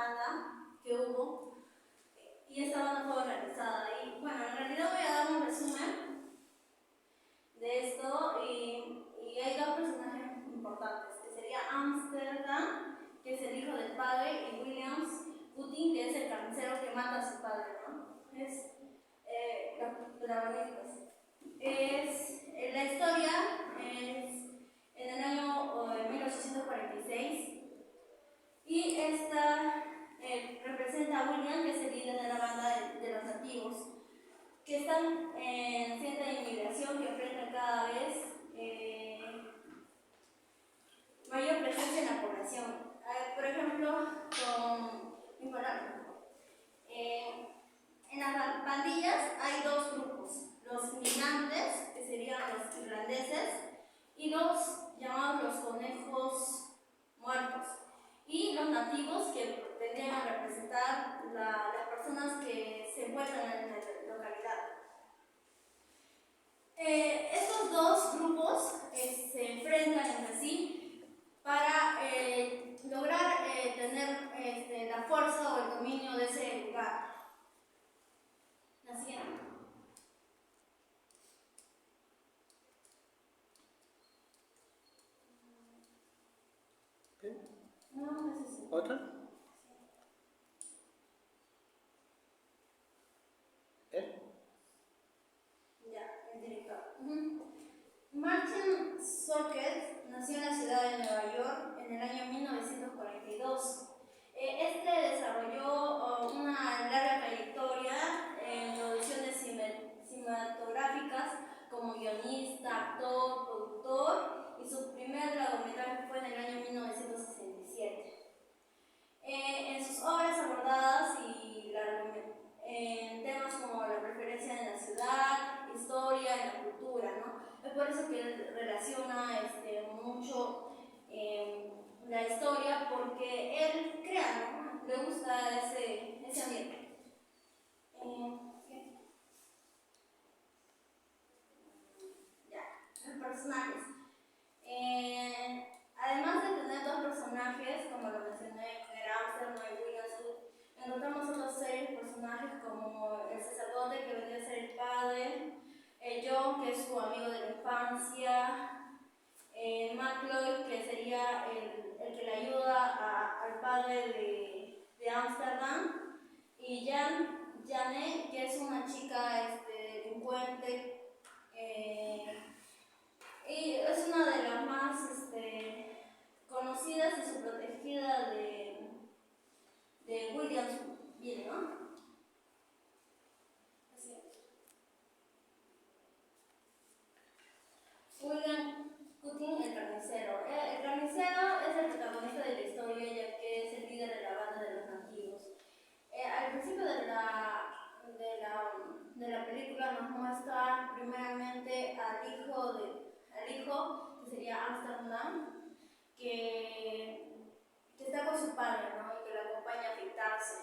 banda que hubo, y esta banda fue organizada. Y bueno, en realidad voy a dar un resumen de esto, y hay dos personajes importantes, que sería Amsterdam, que es el hijo del padre, y Williams Putin, que es el carnicero que mata a su padre, ¿no? Es los protagonistas. La historia es en el año 1846, y esta representa a William, que es el líder de la banda de los nativos, que están en cierta inmigración, que enfrentan cada vez mayor presencia en la población. Por ejemplo, en las pandillas hay dos grupos: los inmigrantes, que serían los irlandeses, y los llamados los conejos muertos, y los nativos, que tendrían a representar las personas que se encuentran en la localidad. Estos dos grupos se enfrentan entre sí para lograr tener la fuerza o el dominio de ese lugar. La siguiente. No necesito. ¿Otra? Ya, el director. Martin Sorket nació en la ciudad de Nueva York en el año 1942. Este desarrolló una larga trayectoria en producciones cinematográficas como guionista, actor, productor, y su primer largometraje fue en el año 1967. En sus obras abordadas en temas como la preferencia en la ciudad, historia, en la cultura, ¿no? Es por eso que él relaciona mucho la historia, porque él crea, ¿no? Le gusta ese ambiente. Ya, los personajes. Además de tener dos personajes, como lo mencioné, que era Amsterdam y Williams, encontramos otros seis personajes, como el sacerdote, que vendría a ser el padre, John, que es su amigo de la infancia, McLeod, que sería el que le ayuda al padre de Amsterdam, y Janet, que es una chica delincuente, y es una de las más conocidas y su protegida de Williams, bien, ¿no? Así es. William Putin, el carnicero. El carnicero es el protagonista de la historia, ya que es el líder de la banda de los nativos. Al principio de la película nos muestra primeramente al hijo, que sería Amsterdam, que está con su padre, ¿no? Y que lo acompaña a afeitarse.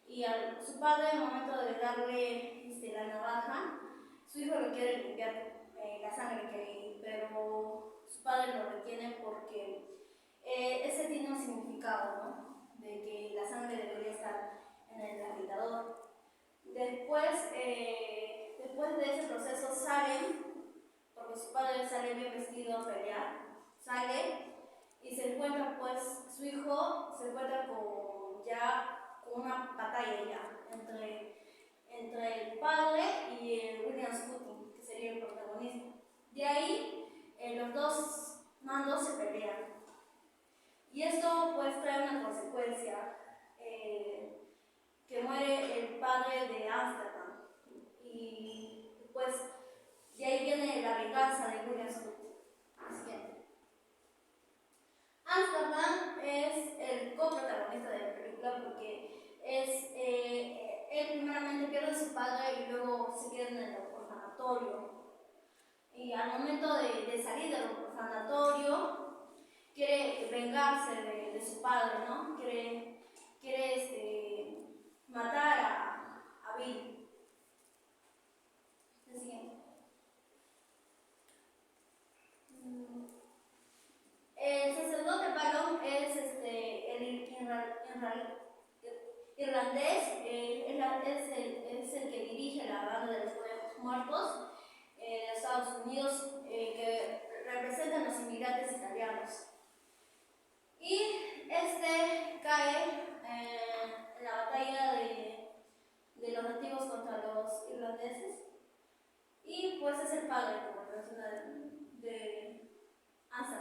Y su padre, al momento de darle la navaja, su hijo lo quiere limpiar la sangre que hay, pero su padre lo retiene porque ese tiene un significado, ¿no? De que la sangre debería estar en el agitador. Después de ese proceso salen, porque su padre sale bien vestido a pelear, sale y se encuentra, pues, su hijo se encuentra con una batalla ya entre el padre y el William Putin, que sería el protagonista. De ahí los dos mandos se pelean, y esto pues trae una consecuencia, que muere el padre de Amsterdam, y pues de ahí viene la venganza de William Putin. Siguiente. Amsterdam es el coprotagonista de la película, porque él primeramente pierde a su padre y luego se queda en el orfanatorio. Y al momento de salir del orfanatorio, quiere vengarse de su padre, ¿no? Quiere matar a Bill. El siguiente. El sacerdote Palom es el irlandés, es el que dirige la banda de los conejos muertos de Estados Unidos, que representan los inmigrantes italianos. Y este cae en la batalla de los nativos contra los irlandeses, y pues es el padre, como menciona, de Asa.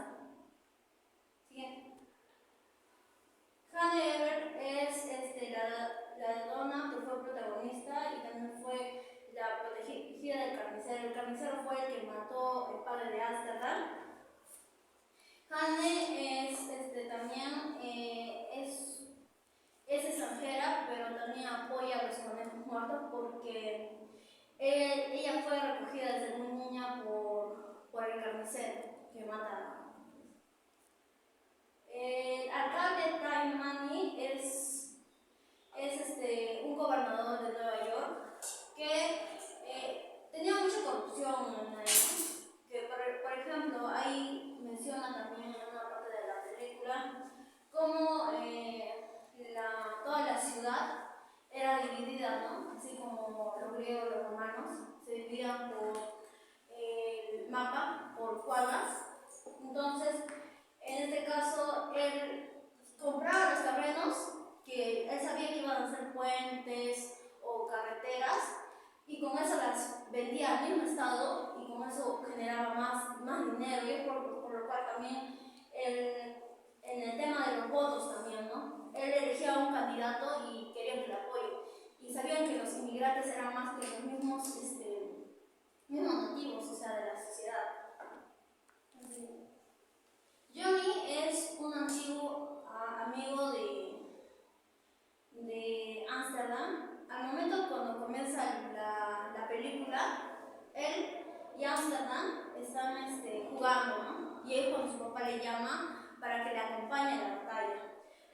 Siguiente. Hannah Ever es la dona que fue protagonista y también fue la protegida del carnicero. El carnicero fue el que mató el padre de Amsterdam. Hannah también es extranjera, pero también apoya a los conejos muertos porque ella fue recogida desde muy niña por el carnicero que mata. El alcalde Tim Manny es un gobernador de Nueva York que tenía mucha corrupción en él. Que por ejemplo, ahí menciona también en una parte de la película cómo toda la ciudad era dividida, ¿no? Así como los griegos y los romanos se dividían por el mapa, por cuadras. Entonces, en este caso, él compraba los terrenos que él sabía que iban a ser puentes o carreteras, y con eso las vendía al mismo estado y con eso generaba más dinero, y es por lo cual también en el tema de los votos también, ¿no? Él elegía a un candidato y quería que le apoye, y sabían que los inmigrantes eran más que los mismos nativos, o sea, de la sociedad. Así. Johnny es un antiguo amigo de Amsterdam. Al momento cuando comienza la película, él y Amsterdam están jugando, ¿no? Y es cuando su papá le llama para que le acompañe a la batalla.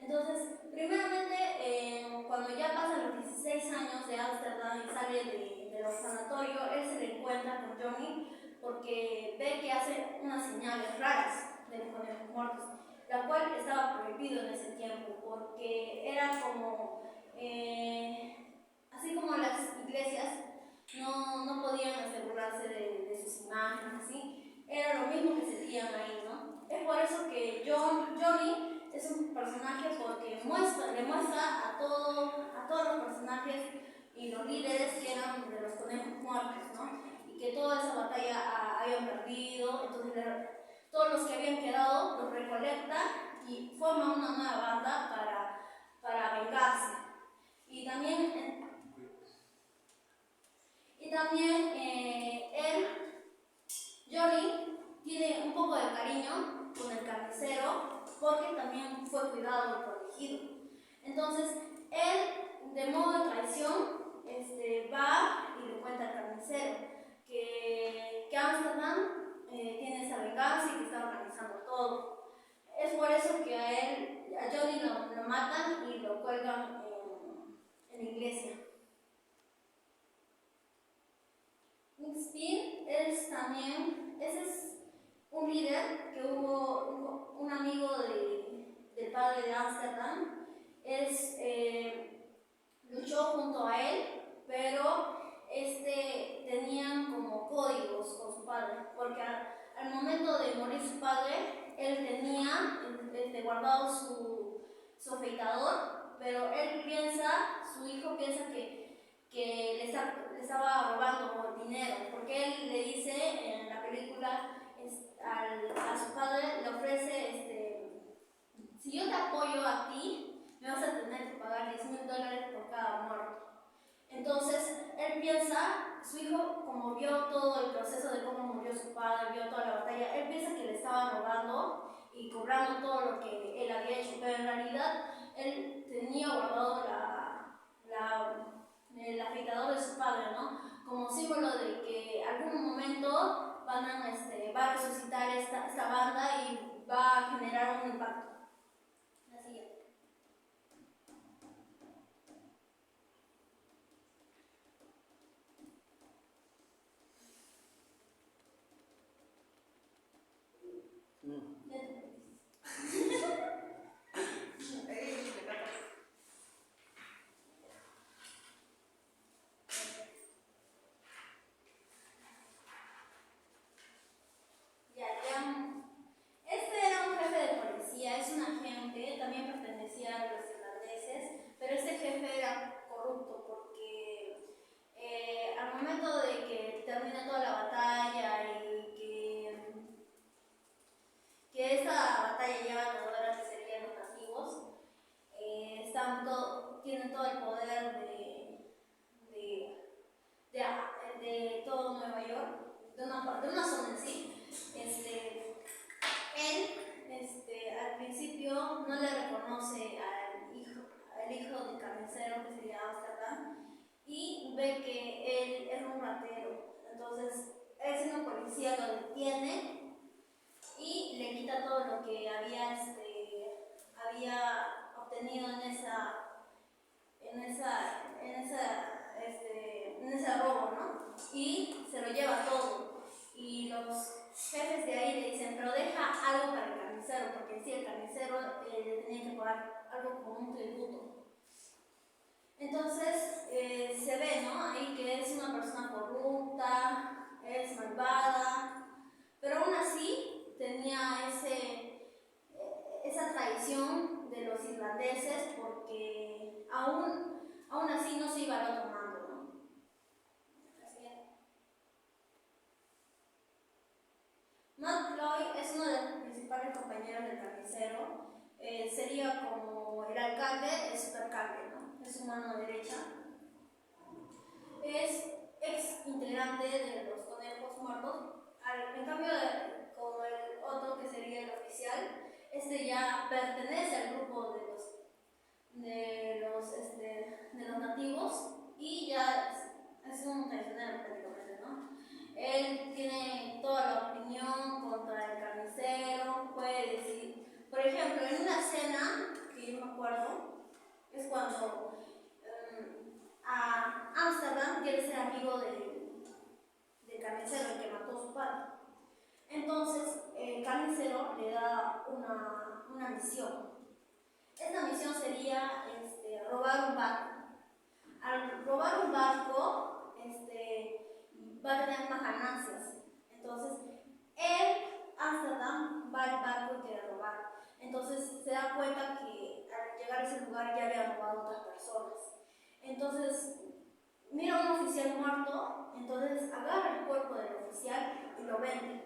Entonces, primeramente, cuando ya pasan los 16 años de Amsterdam y sale del orfanatorio, él se le encuentra con Johnny porque ve que hace unas señales raras de los conejos muertos, la cual estaba prohibido en ese tiempo porque era como, así como las iglesias no podían asegurarse de sus imágenes, ¿sí? Era lo mismo que se hacían ahí, ¿no? Es por eso que Johnny es un personaje porque le muestra a todos los personajes y los líderes que eran de los conejos muertos, ¿no? Y que toda esa batalla habían perdido. Entonces todos los que habían quedado los recolecta y forman una nueva banda para vengarse. Y también Johnny tiene un poco de cariño con el carnicero porque también fue cuidado y protegido. Entonces él, de modo de traición, va y le cuenta al carnicero que Amsterdam tiene esa venganza y que está organizando todo. Es por eso que a Johnny lo matan y lo cuelgan en la iglesia. Nick Speed ese es un líder que hubo un amigo del padre de Amsterdam. Luchó junto a él, pero tenían como códigos con su padre, porque al momento de morir su padre, él tenía guardado su afeitador, pero su hijo piensa que le estaba robando dinero, porque él le dice en la película a su padre, le ofrece, si yo te apoyo a ti, me vas a tener que pagar $10,000 por cada muerto. Entonces, él piensa, su hijo, como vio todo el proceso de cómo murió su padre, vio toda la batalla, él piensa que le estaba robando y cobrando todo lo que él había hecho, pero en realidad él tenía guardado el afeitador de su padre, ¿no? Como símbolo de que algún momento va a resucitar esta banda y va a generar un impacto. La siguiente. batalla ya ganadora, que serían los nativos. Tienen todo el poder de todo Nueva York, de una zona en sí. Él al principio no le reconoce al hijo del carnicero, que sería Amsterdam, y ve que él es un ratero. Entonces, él siendo policía lo detiene y le quita todo lo que había obtenido en ese robo, ¿no? Y se lo lleva todo. Y los jefes de ahí le dicen, pero deja algo para el carnicero, porque sí, el carnicero le tenía que pagar algo como un tributo. Entonces se ve, ¿no? Ahí que es una persona corrupta, es malvada, pero aún así tenía esa traición de los irlandeses, porque aún así no se iba al otro mando, ¿no? McCloy es uno de los principales compañeros del carnicero. Sería como el alcalde, el superalcalde, ¿no? Es su mano derecha. Es ex integrante de los Conejos Muertos. En cambio, como el otro, que sería el oficial, ya pertenece al grupo de los nativos, y ya es un traicionero prácticamente, ¿no? Él tiene toda la opinión contra el carnicero, puede decir, por ejemplo, en una escena que yo me acuerdo, es cuando a Amsterdam quiere ser amigo del carnicero, el que mató a su padre. Entonces el carnicero le da una misión. Esta misión sería robar un barco. Al robar un barco, va a tener más ganancias. Entonces, Amsterdam, va al barco y quiere robar. Entonces se da cuenta que al llegar a ese lugar ya había robado a otras personas. Entonces mira a un oficial muerto, entonces agarra el cuerpo del oficial y lo vende.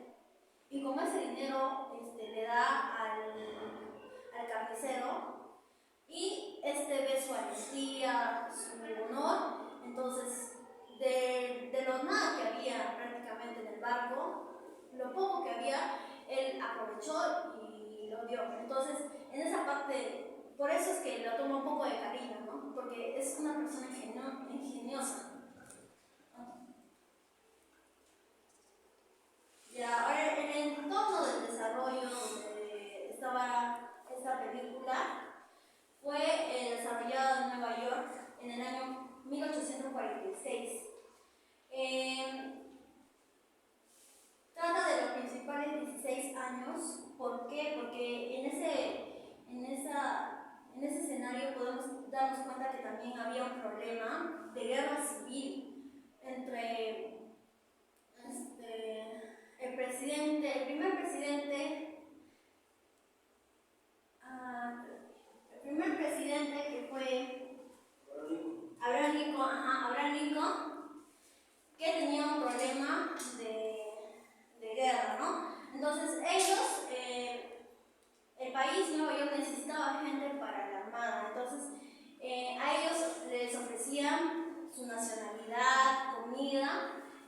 Y con ese dinero le da al carnicero, y ve su amnistía, su honor. Entonces, de lo nada que había prácticamente en el barco, lo poco que había, él aprovechó y lo dio. Entonces, en esa parte, por eso es que lo toma un poco de cariño, ¿no? Porque es una persona ingeniosa. Ya, ahora, en el entorno del desarrollo donde estaba esta película, fue desarrollada en Nueva York en el año 1846. Trata de los principales 16 años. ¿Por qué? Porque en ese escenario podemos darnos cuenta que también había un problema de guerra civil entre el primer presidente que fue Abraham Lincoln, que tenía un problema de guerra, ¿no? Entonces ellos, el país, Nueva York, necesitaba gente para la armada. Entonces a ellos les ofrecían su nacionalidad, comida,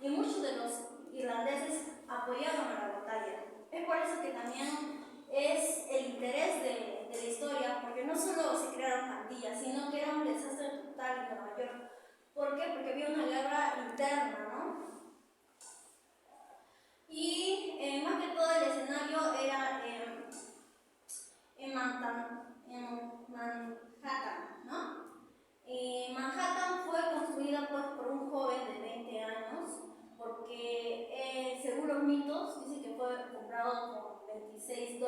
y muchos de los irlandeses apoyaron a la batalla. Es por eso que también es el interés de la historia, porque no solo se crearon pandillas, sino que era un desastre total en Nueva York. ¿Por qué? Porque había una guerra interna, ¿no? Y más que todo el escenario era en Manhattan, ¿no? Manhattan fue construida por un joven de 20 años, porque según los mitos dice que fue comprado con $26,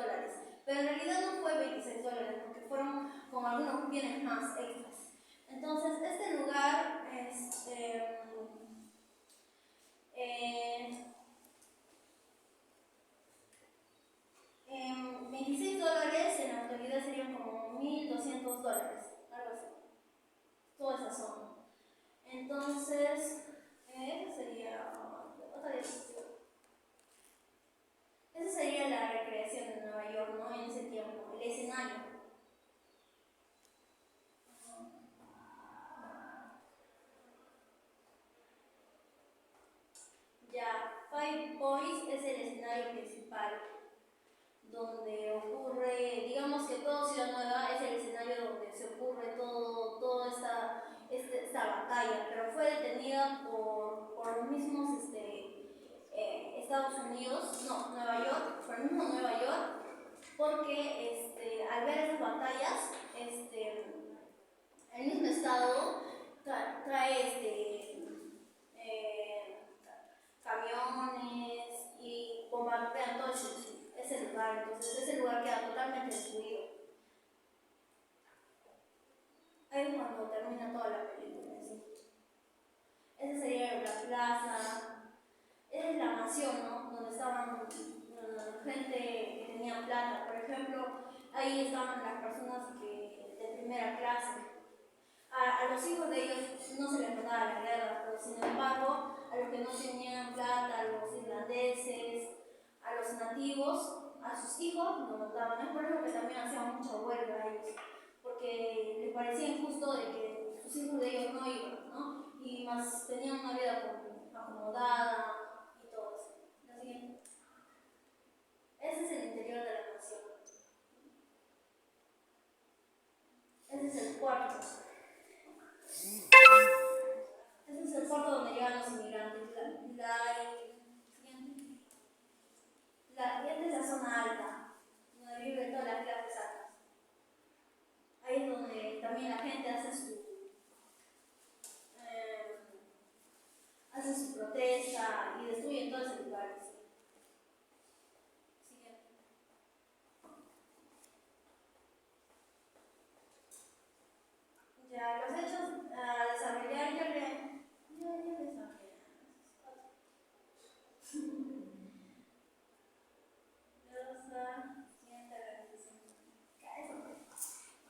pero en realidad no fue $26, porque fueron con algunos bienes más extras. Entonces este lugar $26 en la actualidad serían como $1,200, algo así, toda esa zona. Entonces, esa sería otra diapositiva. Esa sería la recreación de Nueva York, ¿no? En ese tiempo. Estados Unidos, no, Nueva York, por el mismo Nueva York, porque al ver esas batallas, el mismo estado trae camiones y bombardean todo ese lugar, entonces ese lugar queda totalmente destruido. Ahí es cuando termina toda la película, ¿sí? Esa sería la plaza, esa es la mansión, ¿no? Donde estaban gente que tenía plata, por ejemplo, ahí estaban las personas de primera clase. A los hijos de ellos no se les mandaba la guerra, pero sin embargo, a los que no tenían plata, a los irlandeses, a los nativos, a sus hijos los mataban. Es por eso que también hacían mucha huelga a ellos, porque les parecía injusto de que sus hijos de ellos no iban, ¿no? Y más tenían una vida acomodada y todo eso. ¿La siguiente? Ese es el interior de la nación. Ese es el cuarto. Ese es el puerto donde llegan los inmigrantes. Esta es la zona alta, donde viven todas las clases altas. Ahí es donde también la gente hace su protesta y destruyen todo ese lugar. Siguiente. Ya, los hechos a desarrollar ya desarrollé.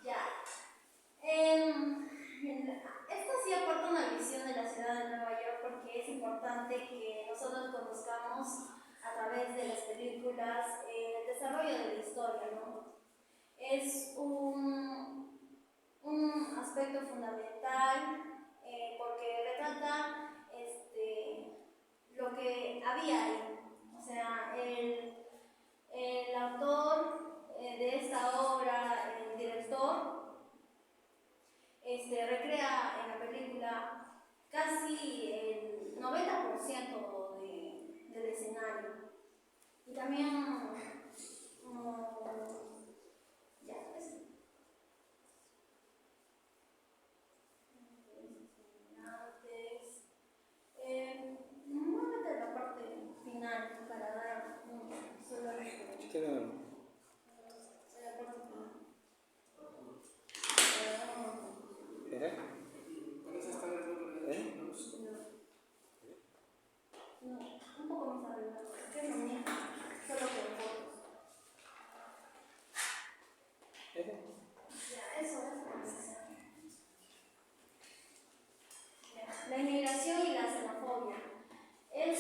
Ya. Esto sí aporta una visión de la ciudad de Nueva York porque es importante que nosotros conozcamos a través de las películas el desarrollo de la historia, ¿no? Es un aspecto fundamental porque retrata lo que había ahí. O sea, el autor de esta obra, el director, recrea en la película casi el 90% del escenario. Y también, ya pues, muévete a la parte final para dar solo la parte final. No, un poco más arriba. Es que no mira, solo con fotos. Ya, eso es. La inmigración y la xenofobia es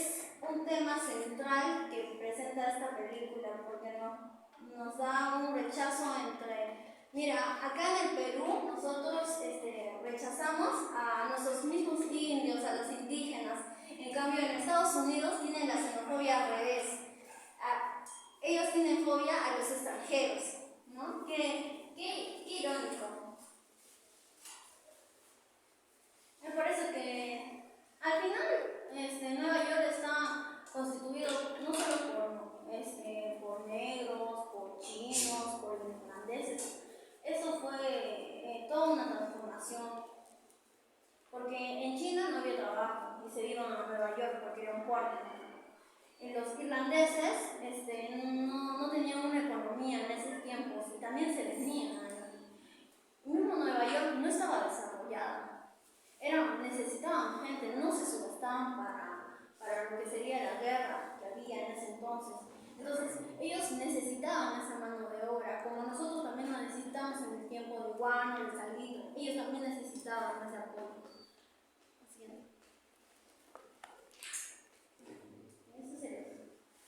un tema central que presenta esta película porque nos da un rechazo entre... Mira, acá en el Perú nosotros rechazamos a nuestros mismos indios, a los indígenas. En cambio, en Estados Unidos tienen la xenofobia al revés. Ellos tienen fobia a los extranjeros, ¿no? Qué irónico. Me parece que al final Nueva York está constituido no solo por negros, por chinos, por irlandeses. Eso fue toda una transformación. Porque en China no había trabajo y se iban a Nueva York porque era un puerto. Los irlandeses no tenían una economía en esos tiempos y también se venían ahí. Mismo Nueva York no estaba desarrollada. Necesitaban gente, no se subastaban para lo que sería la guerra que había en ese entonces. Entonces, ellos necesitaban esa mano de obra, como nosotros también la necesitamos en el tiempo de Guano, de Salito. Ellos también necesitaban ese apoyo. Eso sería.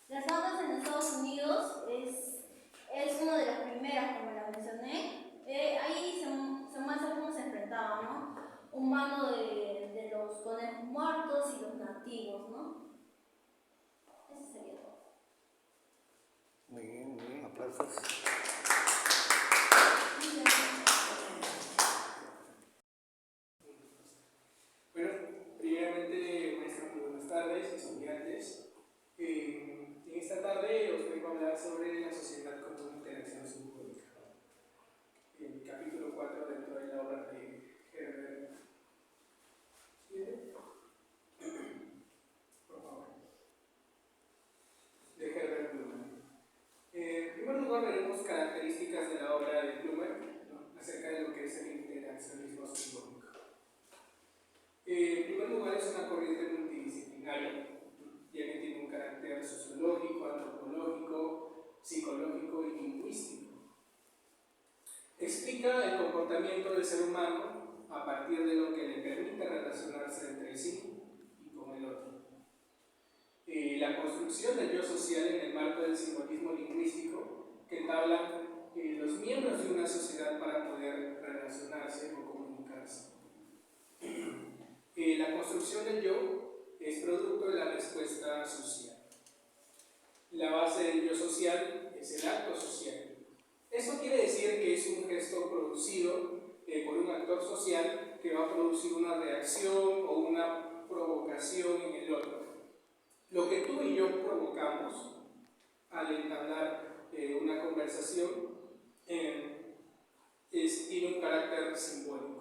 Las bandas en Estados Unidos es una de las primeras, como la mencioné. Ahí se muestra cómo se enfrentaban, ¿no? Un bando de los conejos muertos y los nativos, ¿no? Eso sería todo. Muy bien, aplausos. Bueno, primeramente, maestra, muy buenas tardes, estudiantes. tenemos características de la obra de Blumer, ¿no?, acerca de lo que es el interaccionismo simbólico. En primer lugar, es una corriente multidisciplinaria, ya que tiene un carácter sociológico, antropológico, psicológico y lingüístico. Explica el comportamiento del ser humano a partir de lo que le permite relacionarse entre sí y con el otro. La construcción del yo social en el marco del simbolismo lingüístico que entablan los miembros de una sociedad para poder relacionarse o comunicarse. La construcción del yo es producto de la respuesta social. La base del yo social es el acto social. Esto quiere decir que es un gesto producido por un actor social que va a producir una reacción o una provocación en el otro. Lo que tú y yo provocamos al entablar una conversación tiene un carácter simbólico.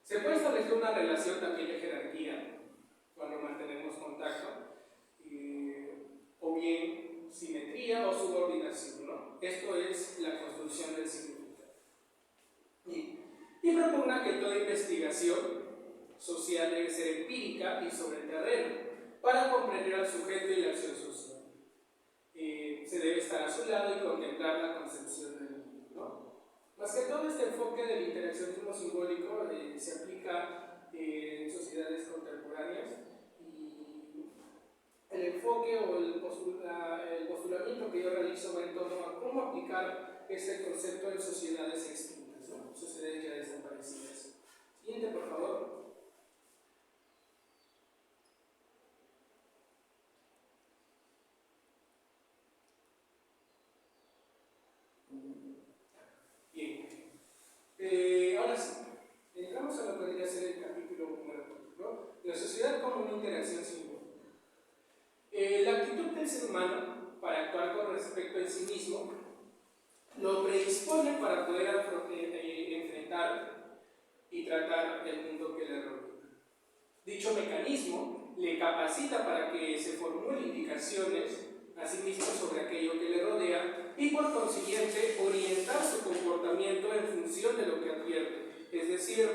Se puede establecer una relación también de jerarquía cuando mantenemos contacto, o bien simetría o subordinación, ¿no? Esto es la construcción del significado. Y propugna que toda investigación social debe ser empírica y sobre el terreno para comprender al sujeto y la acción social. Se debe estar a su lado y contemplar la concepción del mundo, ¿no? Más que todo, este enfoque del interaccionismo simbólico se aplica en sociedades contemporáneas, y el enfoque o el postulamiento que yo realizo va en torno a cómo aplicar este concepto en sociedades extintas, ¿no?, sociedades ya desaparecidas. Siguiente, por favor. Bien. Ahora sí, entramos a lo que podría ser el capítulo número 4, ¿no? La sociedad como una interacción simbólica. La actitud del ser humano para actuar con respecto a sí mismo lo predispone para poder enfrentar y tratar el mundo que le rodea. Dicho mecanismo le capacita para que se formule indicaciones a sí mismo sobre aquello que le rodea y por consiguiente orientar su comportamiento en función de lo que advierte. Es decir,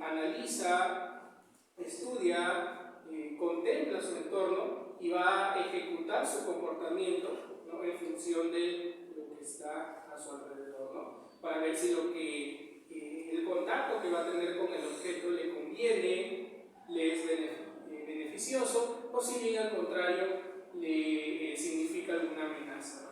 analiza, estudia, contempla su entorno y va a ejecutar su comportamiento, ¿no?, en función de lo que está a su alrededor, ¿no?, para ver si lo que el contacto que va a tener con el objeto le conviene, le es beneficioso, o si bien al contrario le significa alguna amenaza, ¿no?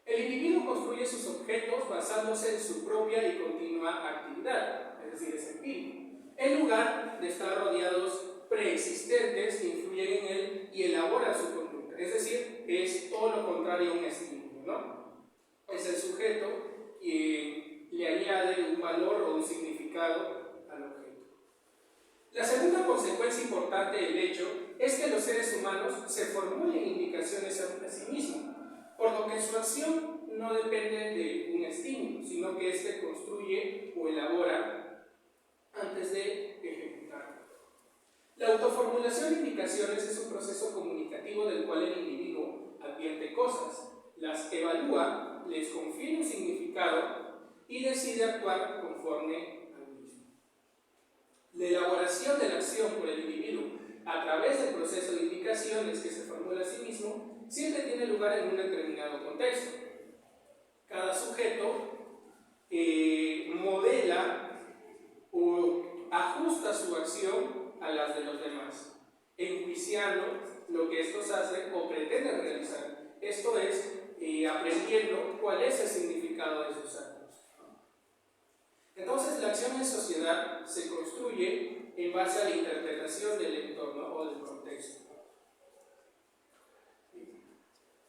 El individuo construye sus objetos basándose en su propia y continua actividad, es decir, es empírico, en lugar de estar rodeados preexistentes que influyen en él y elaboran su conducta. Es decir, es todo lo contrario a un estímulo, ¿no? Es el sujeto que le añade un valor o un significado al objeto. La segunda consecuencia importante del hecho es que los seres humanos se formulen indicaciones a sí mismos, por lo que su acción no depende de un estímulo, sino que éste construye o elabora antes de ejecutarlo. La autoformulación de indicaciones es un proceso comunicativo del cual el individuo advierte cosas, las evalúa, les confiere un significado y decide actuar conforme al mismo. La elaboración de la acción por el individuo a través del proceso de indicaciones que se formula a sí mismo siempre tiene lugar en un determinado contexto. Cada sujeto modela o ajusta su acción a las de los demás, enjuiciando lo que estos hacen o pretenden realizar. Esto es, aprendiendo cuál es el significado de sus actos. Entonces, la acción en sociedad se construye en base a la interpretación del entorno o del contexto.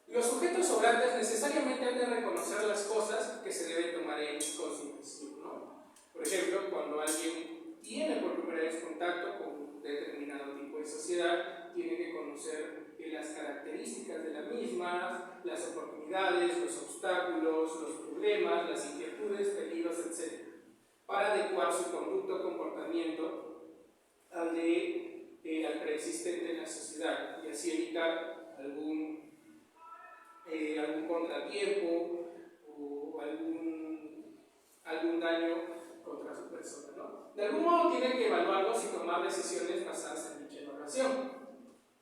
Los sujetos obrantes necesariamente han de reconocer las cosas que se deben tomar en consideración, ¿no? Por ejemplo, cuando alguien tiene por primera vez contacto con un determinado tipo de sociedad, tiene que conocer las características de la misma, las oportunidades, los obstáculos, los problemas, las inquietudes, peligros, etc., para adecuar su conducta o comportamiento al preexistente en la sociedad y así evitar algún contratiempo o algún daño contra su persona, ¿no? De algún modo tiene que evaluarlos y tomar decisiones basadas en dicha evaluación.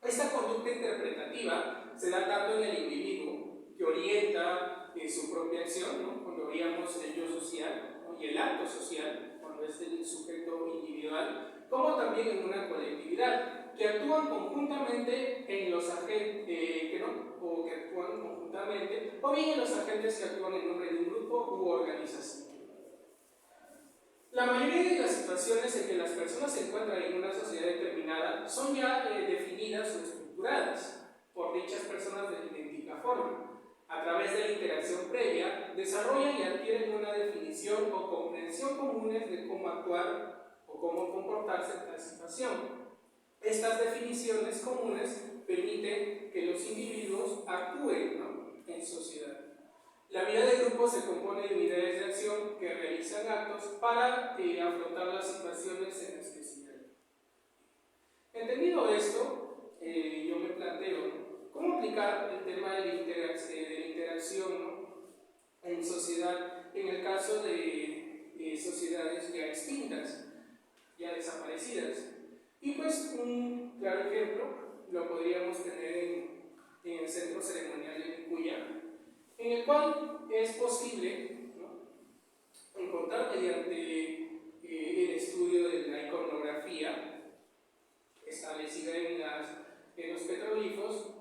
Esta conducta interpretativa se da tanto en el individuo, que orienta su propia acción, ¿no? Cuando veíamos el yo social, ¿no? Y el acto social, cuando es el sujeto individual, como también en una colectividad, que actúan conjuntamente en los agentes, o que actúan conjuntamente, o bien en los agentes que actúan en nombre de un grupo u organización. La mayoría de las situaciones en que las personas se encuentran en una sociedad determinada son ya definidas o estructuradas por dichas personas de idéntica forma. A través de la interacción previa, desarrollan y adquieren una definición o comprensión comunes de cómo actuar o cómo comportarse en tal situación. Estas definiciones comunes permiten que los individuos actúen, ¿no?, en sociedad. La vida de grupo se compone de unidades de acción que realizan actos para afrontar las situaciones en las que se hallan. Entendido esto, yo me planteo cómo aplicar el tema de la interacción, ¿no?, en sociedad, en el caso de sociedades ya extintas, ya desaparecidas. Y pues un claro ejemplo lo podríamos tener en el centro ceremonial de Nicuya, en el cual es posible, ¿no?, encontrar mediante el estudio de la iconografía establecida en los petroglifos,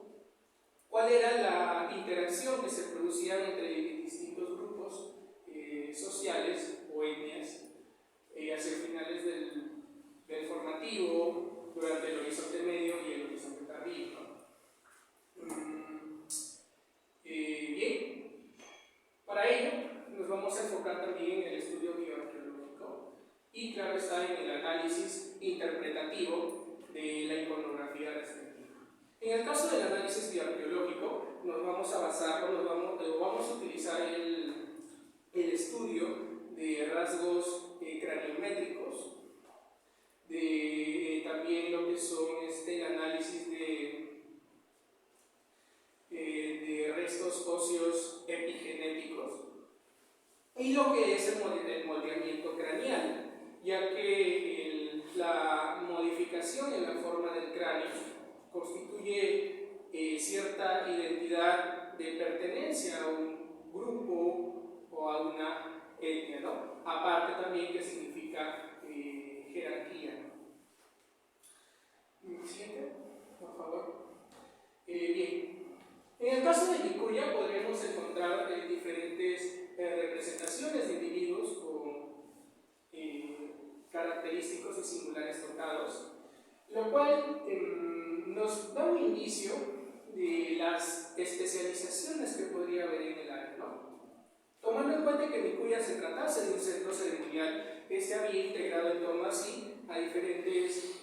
cuál era la interacción que se producía entre distintos grupos sociales o etnias hacia finales del formativo, durante el horizonte medio y el horizonte tardío, ¿no? Bien, para ello nos vamos a enfocar también en el estudio bioarqueológico y, claro está, en el análisis interpretativo de la iconografía respectiva. En el caso del análisis bioarqueológico, nos vamos a basar o vamos a utilizar el estudio de rasgos craniométricos, de también lo que son el análisis de restos óseos epigenéticos y lo que es el moldeamiento craneal, ya que la modificación en la forma del cráneo constituye cierta identidad de pertenencia a un grupo o a una etnia, ¿no? Aparte también que significa jerarquía, ¿no? Siguiente, por favor. Bien. En el caso de Nicuya podremos encontrar diferentes representaciones de individuos con característicos y singulares dotados, lo cual nos da un indicio de las especializaciones que podría haber en el área, ¿no? Tomando en cuenta que Nicuya se tratase de un centro ceremonial que se había integrado en torno así a diferentes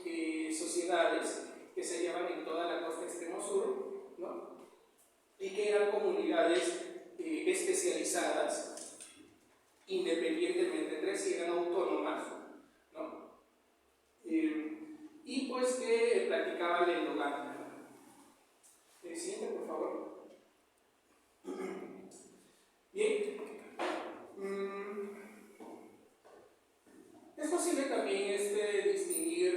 sociedades que se hallaban en toda la costa extremo sur, ¿no?, y que eran comunidades especializadas independientemente entre sí, eran autónomas, ¿no? Y pues que practicaban la endogamia. El siguiente, por favor. Bien. Es posible también distinguir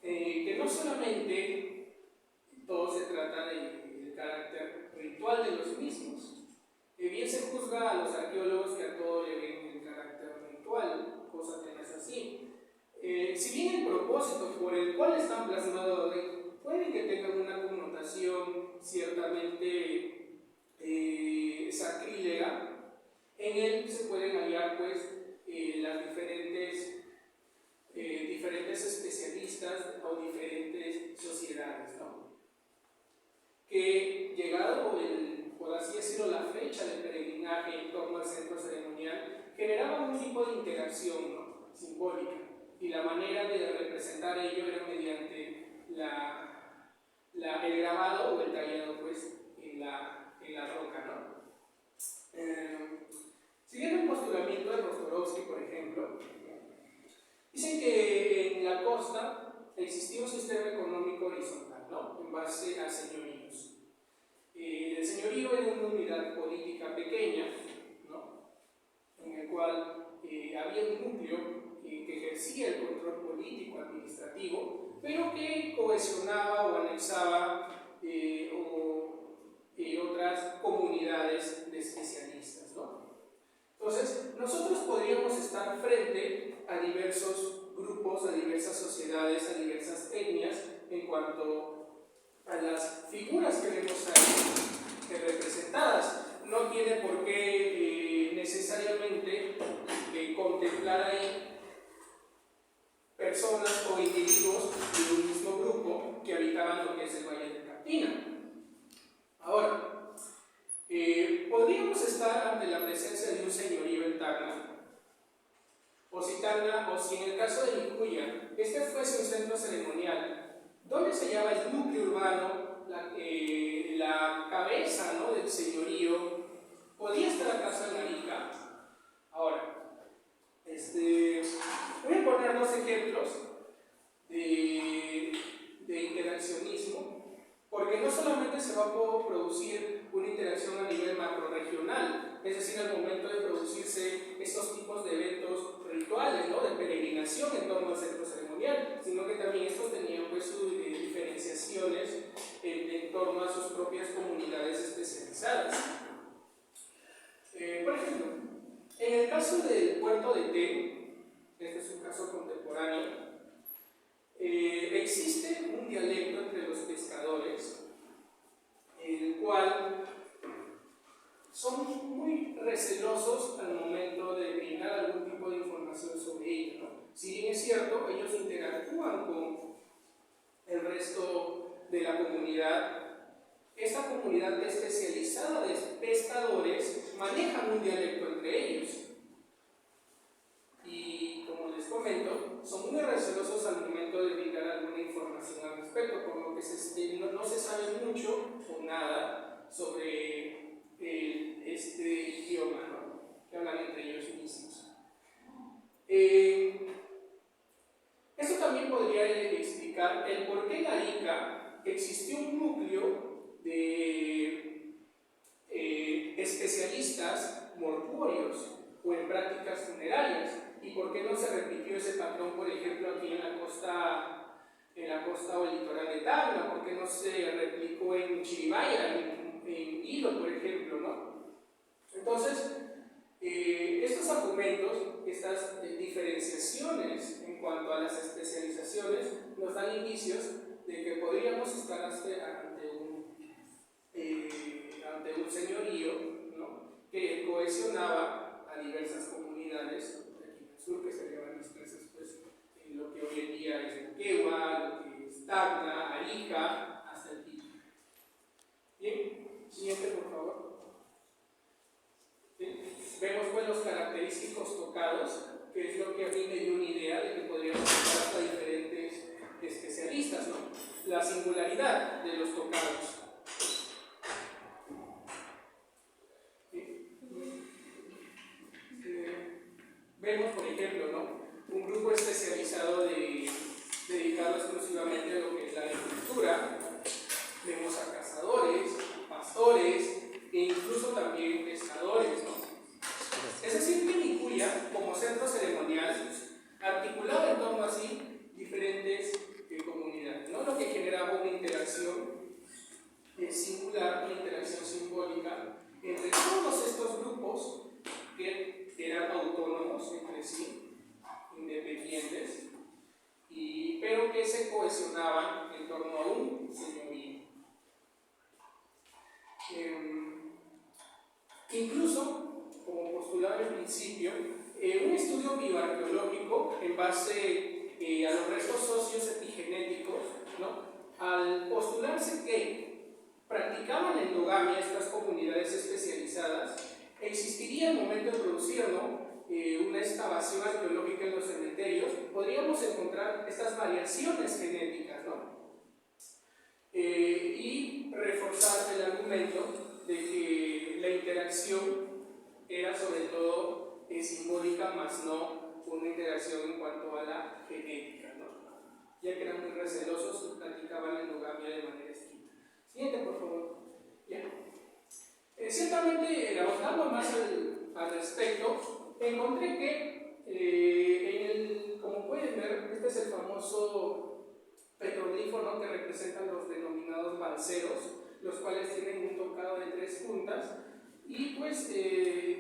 que no solamente todo se trata del carácter ritual de los mismos. Bien se juzga a los arqueólogos que a todo le ven el carácter ritual, cosa que no es así. Si bien el propósito por el cual están plasmados puede que tengan una connotación ciertamente sacrílega, en él se pueden hallar pues las diferentes especialistas o diferentes sociedades, ¿no?, que llegado por así decirlo, la fecha del peregrinaje en torno al centro ceremonial, generaba un tipo de interacción, ¿no?, simbólica, y la manera de representar ello era mediante el grabado o el tallado pues, en la roca, ¿no? Siguiendo el postulamiento de Rostorovsky, por ejemplo, dicen que en la costa existía un sistema económico horizontal. ¿no? En base a señoríos. El señorío era una unidad política pequeña, ¿no? En el cual había un núcleo que ejercía el control político administrativo, pero que cohesionaba o anexaba otras comunidades de especialistas, ¿no? Entonces, nosotros podríamos estar frente a diversos grupos, a diversas sociedades, a diversas etnias, en cuanto a las figuras que vemos ahí representadas. No tiene por qué necesariamente contemplar ahí personas o individuos de un mismo grupo que habitaban lo que es el Valle de Captina. Ahora, podríamos estar ante la presencia de un señorío en Tacna, o si en el caso de Nicuya, este fuese un centro ceremonial, donde se hallaba el núcleo urbano, la cabeza, ¿no?, del señorío, podría estar acaso en Arica. Ahora, voy a poner dos ejemplos de interaccionismo, porque no solamente se va a producir una interacción a nivel macroregional, es decir, al momento de producirse estos tipos de eventos rituales, ¿no?, de peregrinación en torno al centro ceremonial, sino que también estos tenían pues sus diferenciaciones en torno a sus propias comunidades especializadas. Por ejemplo, en el caso del puerto de Té, este es un caso contemporáneo, existe un dialecto entre los pescadores, el cual son muy recelosos al momento de brindar algún tipo de información sobre ello, ¿no? Si bien es cierto, ellos interactúan con el resto de la comunidad, esta comunidad especializada de pescadores manejan un dialecto entre ellos. Y como les comento, son muy recelosos al momento de brindar alguna información al respecto, por lo que no se sabe mucho o nada sobre este idioma, ¿no?, que hablan entre ellos mismos. Esto también podría explicar el por qué en Arica existió un núcleo de especialistas mortuorios o en prácticas funerarias, y por qué no se repitió ese patrón, por ejemplo, aquí en la costa o el litoral de Tacna, por qué no se replicó en Chiribaya, en Hilo, por ejemplo, ¿no? Entonces, estos argumentos, estas diferenciaciones en cuanto a las especializaciones, nos dan indicios de que podríamos estar ante un señorío, ¿no?, que cohesionaba a diversas comunidades, aquí en el sur, que se llevan dispersas pues, en lo que hoy en día es Moquegua, lo que es Tacna, Arica, hasta el Pico. Bien, siguiente por favor. ¿Sí? Vemos pues los característicos tocados, que es lo que a mí me dio una idea de que podríamos tocar hasta diferentes especialistas, ¿no? La singularidad de los tocados. Vemos, por ejemplo, ¿no?, un grupo especializado dedicado exclusivamente a lo que es la agricultura. Vemos a cazadores, pastores e incluso también pescadores, ¿no? Es decir, que Nicuya, como centro ceremonial, articulaba en torno a sí diferentes comunidades, ¿no?, lo que generaba una interacción singular, una interacción simbólica entre todos estos grupos que eran autónomos entre sí, independientes, pero que se cohesionaban en torno a un señorío. Incluso, como postulaba al principio, un estudio bioarqueológico en base a los restos socios epigenéticos, ¿no?, al postularse que practicaban la endogamia estas comunidades especializadas, existiría el momento de producir, ¿no?, una excavación arqueológica en los cementerios, podríamos encontrar estas variaciones genéticas, ¿no?, y reforzar el argumento de que la interacción era sobre todo simbólica, más no una interacción en cuanto a la genética, ¿no? ya que eran muy recelosos y practicaban la endogamia de manera estricta. Siguiente, por favor. Bien. Ciertamente, ahondando más al respecto, encontré que como pueden ver, este es el famoso petroglifo, ¿no?, que representan los denominados balseros, los cuales tienen un tocado de 3 puntas. Y pues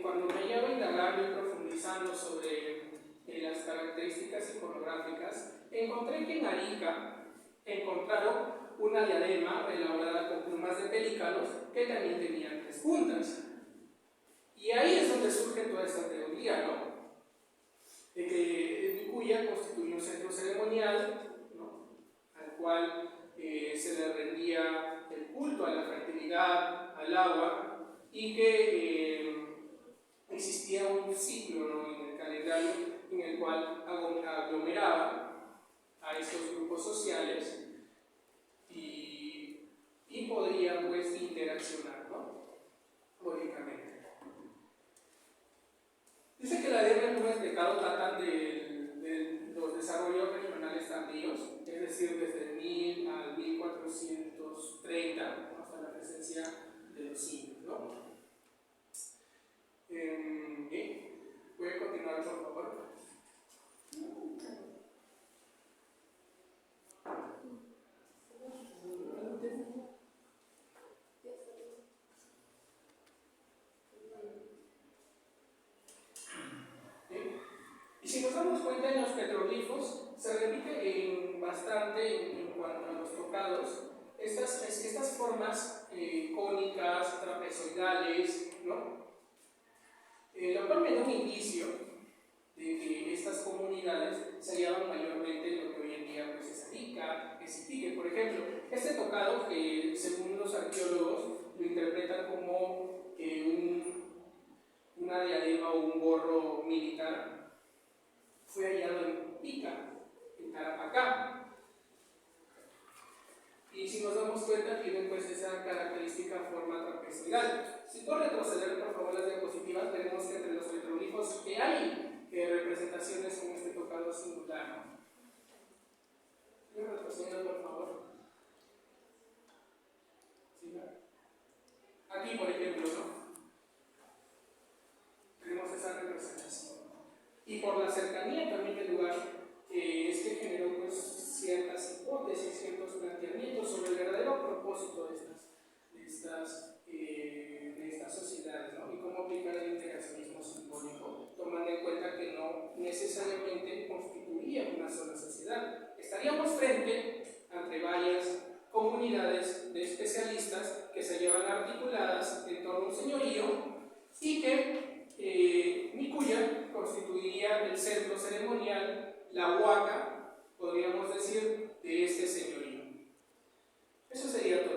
cuando me hallaba indagando y profundizando sobre las características iconográficas, encontré que en Arica encontraron una diadema elaborada con plumas de pelícanos que también tenían 3 puntas. Y ahí es donde surge toda esta teoría, ¿no?, de que Nicuya constituye un centro ceremonial, ¿no?, al cual se le rendía el culto a la fertilidad, al agua, y que existía un ciclo, ¿no?, en el calendario en el cual aglomeraba a estos grupos sociales y podrían pues interaccionar, ¿no?, lógicamente. Dice que la guerra y el pecado datan de los desarrollos regionales tardíos, es decir, desde el 1000 al 1430, ¿no?, hasta la presencia de los indios, ¿no? Voy a continuar, por favor. Y si nos damos cuenta, en los petroglifos se repite bastante en cuanto a los tocados estas formas cónicas, trapezoidales, ¿no? Lo cual me da un indicio de que estas comunidades se hallaban mayormente en lo que hoy en día pues, es Arica, es Iquique. Por ejemplo, este tocado, que según los arqueólogos lo interpretan como una diadema o un gorro militar, fue hallado en Ica, en Tarapacá. Y si nos damos cuenta, tienen pues esa característica forma trapezoidal. Si puedo retroceder por favor las diapositivas, veremos que entre los petroglifos que hay representaciones con este tocado singular. ¿Puedo retroceder por favor? ¿Sí? Aquí por ejemplo, ¿no?, tenemos esa representación. Y por la cercanía también del lugar, es que generó pues, ciertas hipótesis, ciertos planteamientos sobre el verdadero propósito de estas sociedades, ¿no?, y cómo aplicar el integracionismo simbólico, tomando en cuenta que no necesariamente constituía una sola sociedad. Estaríamos frente ante varias comunidades de especialistas que se llevan articuladas en torno a un señorío y que Nicuya constituiría el centro ceremonial, la huaca, podríamos decir, de este señorío. Eso sería todo.